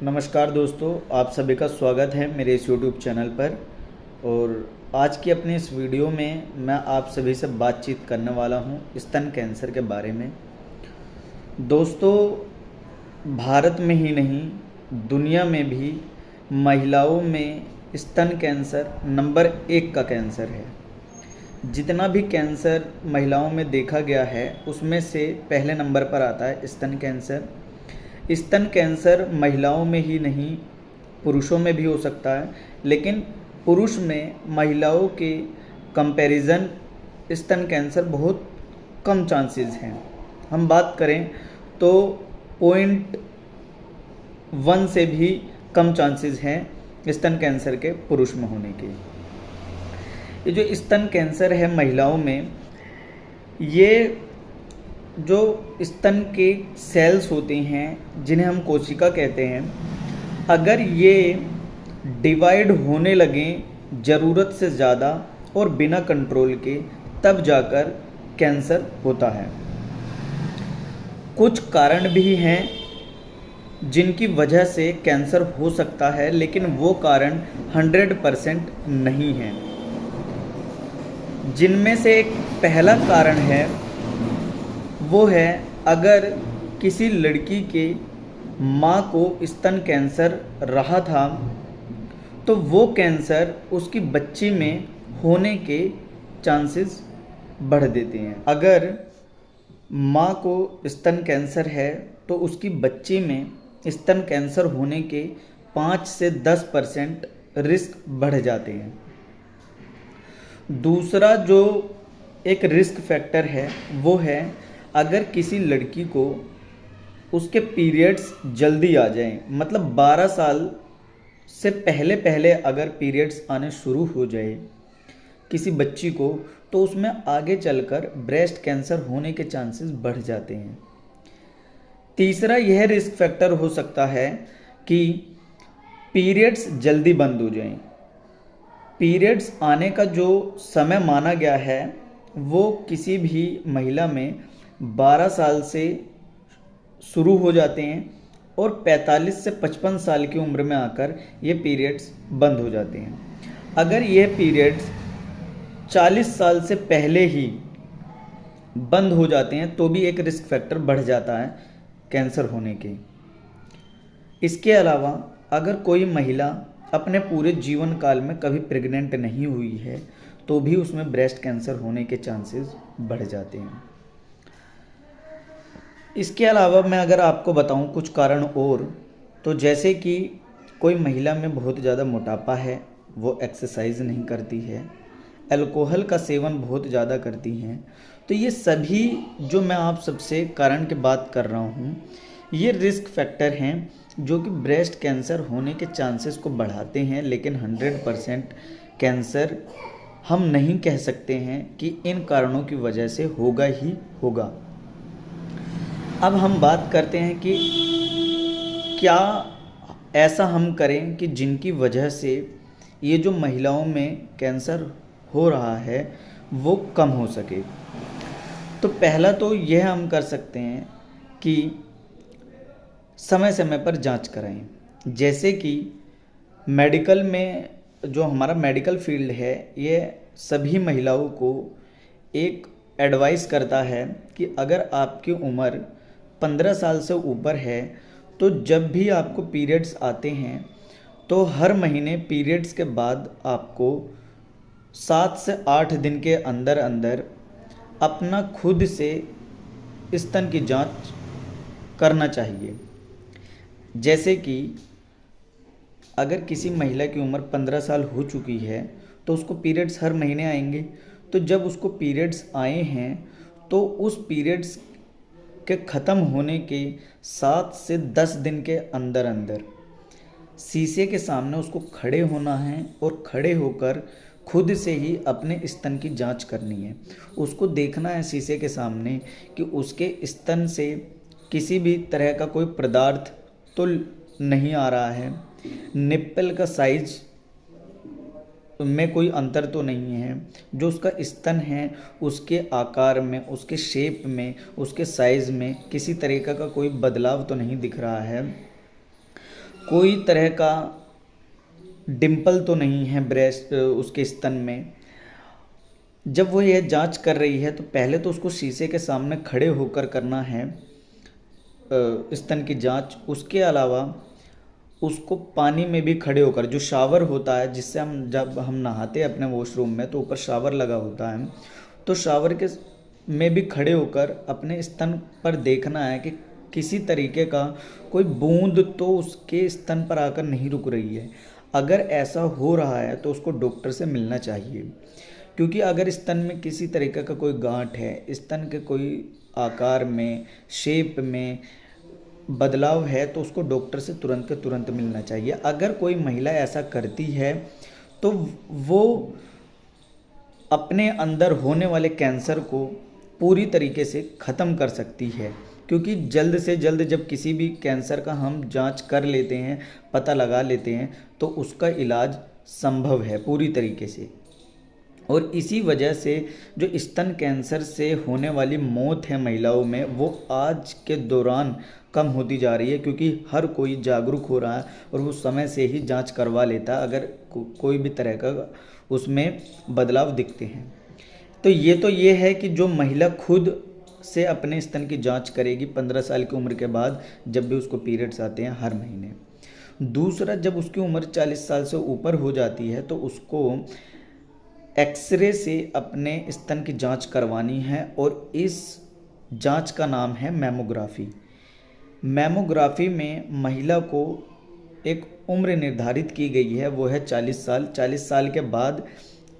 नमस्कार दोस्तों, आप सभी का स्वागत है मेरे इस YouTube चैनल पर। और आज की अपनी इस वीडियो में मैं आप सभी से बातचीत करने वाला हूं स्तन कैंसर के बारे में। दोस्तों, भारत में ही नहीं दुनिया में भी महिलाओं में स्तन कैंसर नंबर 1 का कैंसर है। जितना भी कैंसर महिलाओं में देखा गया है उसमें से पहले नंबर पर आता है स्तन कैंसर। स्तन कैंसर महिलाओं में ही नहीं पुरुषों में भी हो सकता है, लेकिन पुरुष में महिलाओं के कंपैरिजन स्तन कैंसर बहुत कम चांसेस हैं। हम बात करें तो 0.1 से भी कम चांसेस हैं स्तन कैंसर के पुरुष में होने के। ये जो स्तन कैंसर है महिलाओं में, ये जो स्तन के सेल्स होते हैं जिन्हें हम कोशिका कहते हैं, अगर ये डिवाइड होने लगें ज़रूरत से ज़्यादा और बिना कंट्रोल के, तब जाकर कैंसर होता है। कुछ कारण भी हैं जिनकी वजह से कैंसर हो सकता है, लेकिन वो कारण 100% नहीं हैं। जिनमें से एक पहला कारण है वो है, अगर किसी लड़की के माँ को स्तन कैंसर रहा था तो वो कैंसर उसकी बच्ची में होने के चांसेस बढ़ देते हैं। अगर माँ को स्तन कैंसर है तो उसकी बच्ची में स्तन कैंसर होने के 5 से 10% रिस्क बढ़ जाते हैं। दूसरा जो एक रिस्क फैक्टर है वो है, अगर किसी लड़की को उसके पीरियड्स जल्दी आ जाएं, मतलब 12 साल से पहले पहले अगर पीरियड्स आने शुरू हो जाए किसी बच्ची को, तो उसमें आगे चलकर ब्रेस्ट कैंसर होने के चांसेस बढ़ जाते हैं। तीसरा यह रिस्क फैक्टर हो सकता है कि पीरियड्स जल्दी बंद हो जाएं। पीरियड्स आने का जो समय माना गया है वो किसी भी महिला में 12 साल से शुरू हो जाते हैं और 45 से 55 साल की उम्र में आकर ये पीरियड्स बंद हो जाते हैं। अगर ये पीरियड्स 40 साल से पहले ही बंद हो जाते हैं तो भी एक रिस्क फैक्टर बढ़ जाता है कैंसर होने के। इसके अलावा अगर कोई महिला अपने पूरे जीवन काल में कभी प्रेग्नेंट नहीं हुई है तो भी उसमें ब्रेस्ट कैंसर होने के चांसेस बढ़ जाते हैं। इसके अलावा मैं अगर आपको बताऊं कुछ कारण और, तो जैसे कि कोई महिला में बहुत ज़्यादा मोटापा है, वो एक्सरसाइज नहीं करती है, अल्कोहल का सेवन बहुत ज़्यादा करती हैं, तो ये सभी जो मैं आप सबसे कारण की बात कर रहा हूँ, ये रिस्क फैक्टर हैं जो कि ब्रेस्ट कैंसर होने के चांसेस को बढ़ाते हैं। लेकिन 100% कैंसर हम नहीं कह सकते हैं कि इन कारणों की वजह से होगा ही होगा। अब हम बात करते हैं कि क्या ऐसा हम करें कि जिनकी वजह से ये जो महिलाओं में कैंसर हो रहा है वो कम हो सके। तो पहला तो यह हम कर सकते हैं कि समय समय पर जांच कराएं। जैसे कि मेडिकल में जो हमारा मेडिकल फील्ड है, ये सभी महिलाओं को एक एडवाइस करता है कि अगर आपकी उम्र 15 साल से ऊपर है तो जब भी आपको पीरियड्स आते हैं तो हर महीने पीरियड्स के बाद आपको 7 से 8 दिन के अंदर अंदर अपना खुद से स्तन की जांच करना चाहिए। जैसे कि अगर किसी महिला की उम्र 15 साल हो चुकी है तो उसको पीरियड्स हर महीने आएंगे, तो जब उसको पीरियड्स आए हैं तो उस पीरियड्स के ख़त्म होने के 7 से 10 दिन के अंदर अंदर शीशे के सामने उसको खड़े होना है और खड़े होकर खुद से ही अपने स्तन की जांच करनी है। उसको देखना है शीशे के सामने कि उसके स्तन से किसी भी तरह का कोई पदार्थ तो नहीं आ रहा है, निप्पल का साइज में कोई अंतर तो नहीं है, जो उसका स्तन है उसके आकार में, उसके शेप में, उसके साइज़ में किसी तरीक़ा का कोई बदलाव तो नहीं दिख रहा है। कोई तरह का डिम्पल तो नहीं है ब्रेस्ट उसके स्तन में। जब वो यह जांच कर रही है तो पहले तो उसको शीशे के सामने खड़े होकर करना है स्तन की जांच। उसके अलावा उसको पानी में भी खड़े होकर, जो शावर होता है जिससे हम जब हम नहाते हैं अपने वॉशरूम में तो ऊपर शावर लगा होता है, तो शावर के में भी खड़े होकर अपने स्तन पर देखना है कि किसी तरीके का कोई बूंद तो उसके स्तन पर आकर नहीं रुक रही है। अगर ऐसा हो रहा है तो उसको डॉक्टर से मिलना चाहिए, क्योंकि अगर स्तन में किसी तरीके का कोई गांठ है, स्तन के कोई आकार में, शेप में बदलाव है, तो उसको डॉक्टर से तुरंत के तुरंत मिलना चाहिए। अगर कोई महिला ऐसा करती है तो वो अपने अंदर होने वाले कैंसर को पूरी तरीके से ख़त्म कर सकती है, क्योंकि जल्द से जल्द जब किसी भी कैंसर का हम जांच कर लेते हैं, पता लगा लेते हैं, तो उसका इलाज संभव है पूरी तरीके से। और इसी वजह से जो स्तन कैंसर से होने वाली मौत है महिलाओं में, वो आज के दौरान कम होती जा रही है, क्योंकि हर कोई जागरूक हो रहा है और वो समय से ही जांच करवा लेता है अगर कोई भी तरह का उसमें बदलाव दिखते हैं। तो ये है कि जो महिला खुद से अपने स्तन की जांच करेगी 15 साल की उम्र के बाद, जब भी उसको पीरियड्स आते हैं हर महीने। दूसरा, जब उसकी उम्र 40 साल से ऊपर हो जाती है तो उसको एक्सरे से अपने स्तन की जांच करवानी है, और इस जांच का नाम है मैमोग्राफी। मैमोग्राफी में महिला को एक उम्र निर्धारित की गई है, वो है 40 साल। 40 साल के बाद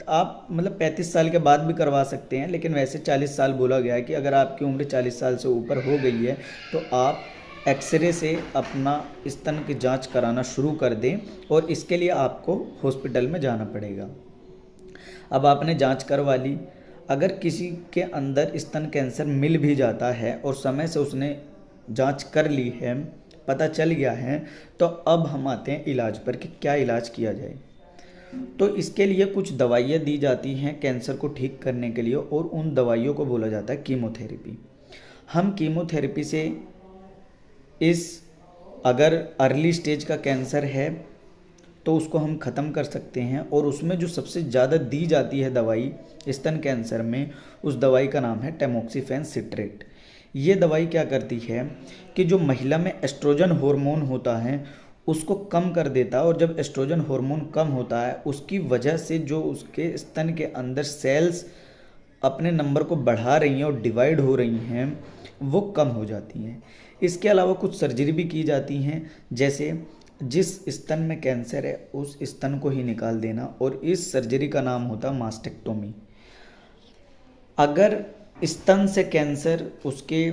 आप 35 साल के बाद भी करवा सकते हैं, लेकिन वैसे 40 साल बोला गया है कि अगर आपकी उम्र 40 साल से ऊपर हो गई है तो आप एक्सरे से अपना स्तन की जांच कराना शुरू कर दें, और इसके लिए आपको हॉस्पिटल में जाना पड़ेगा। अब आपने जांच करवा ली, अगर किसी के अंदर स्तन कैंसर मिल भी जाता है और समय से उसने जांच कर ली है, पता चल गया है, तो अब हम आते हैं इलाज पर कि क्या इलाज किया जाए। तो इसके लिए कुछ दवाइयाँ दी जाती हैं कैंसर को ठीक करने के लिए, और उन दवाइयों को बोला जाता है कीमोथेरेपी। हम कीमोथेरेपी से अगर अर्ली स्टेज का कैंसर है तो उसको हम ख़त्म कर सकते हैं। और उसमें जो सबसे ज़्यादा दी जाती है दवाई स्तन कैंसर में, उस दवाई का नाम है टैमोक्सिफेन सिट्रेट। ये दवाई क्या करती है कि जो महिला में एस्ट्रोजन हार्मोन होता है उसको कम कर देता है, और जब एस्ट्रोजन हार्मोन कम होता है उसकी वजह से जो उसके स्तन के अंदर सेल्स अपने नंबर को बढ़ा रही हैं और डिवाइड हो रही हैं, वो कम हो जाती हैं। इसके अलावा कुछ सर्जरी भी की जाती हैं, जैसे जिस स्तन में कैंसर है उस स्तन को ही निकाल देना, और इस सर्जरी का नाम होता है मास्टेक्टोमी। अगर स्तन से कैंसर उसके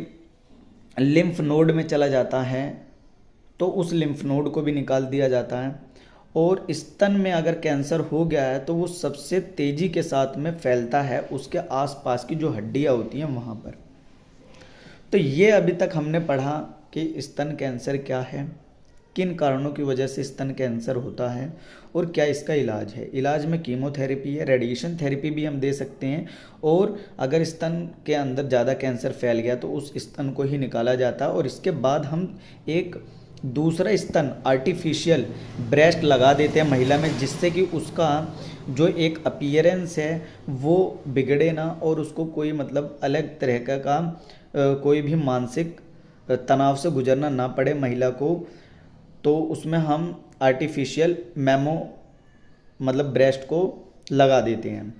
लिम्फ नोड में चला जाता है तो उस लिम्फ नोड को भी निकाल दिया जाता है, और स्तन में अगर कैंसर हो गया है तो वो सबसे तेज़ी के साथ में फैलता है उसके आसपास की जो हड्डियाँ होती हैं वहाँ पर। तो ये अभी तक हमने पढ़ा कि स्तन कैंसर क्या है, किन कारणों की वजह से स्तन कैंसर होता है, और क्या इसका इलाज है। इलाज में कीमोथेरेपी है, रेडिएशन थेरेपी भी हम दे सकते हैं, और अगर स्तन के अंदर ज़्यादा कैंसर फैल गया तो उस स्तन को ही निकाला जाता है, और इसके बाद हम एक दूसरा स्तन आर्टिफिशियल ब्रेस्ट लगा देते हैं महिला में, जिससे कि उसका जो एक अपीयरेंस है वो बिगड़े ना, और उसको कोई अलग तरह का कोई भी मानसिक तनाव से गुजरना ना पड़े महिला को। तो उसमें हम आर्टिफिशियल ब्रेस्ट को लगा देते हैं।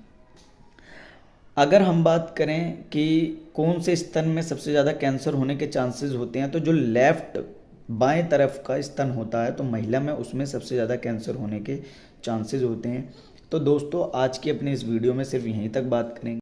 अगर हम बात करें कि कौन से स्तन में सबसे ज़्यादा कैंसर होने के चांसेस होते हैं, तो जो लेफ़्ट बाएं तरफ का स्तन होता है तो महिला में उसमें सबसे ज़्यादा कैंसर होने के चांसेस होते हैं। तो दोस्तों, आज की अपनी इस वीडियो में सिर्फ यहीं तक बात करेंगे।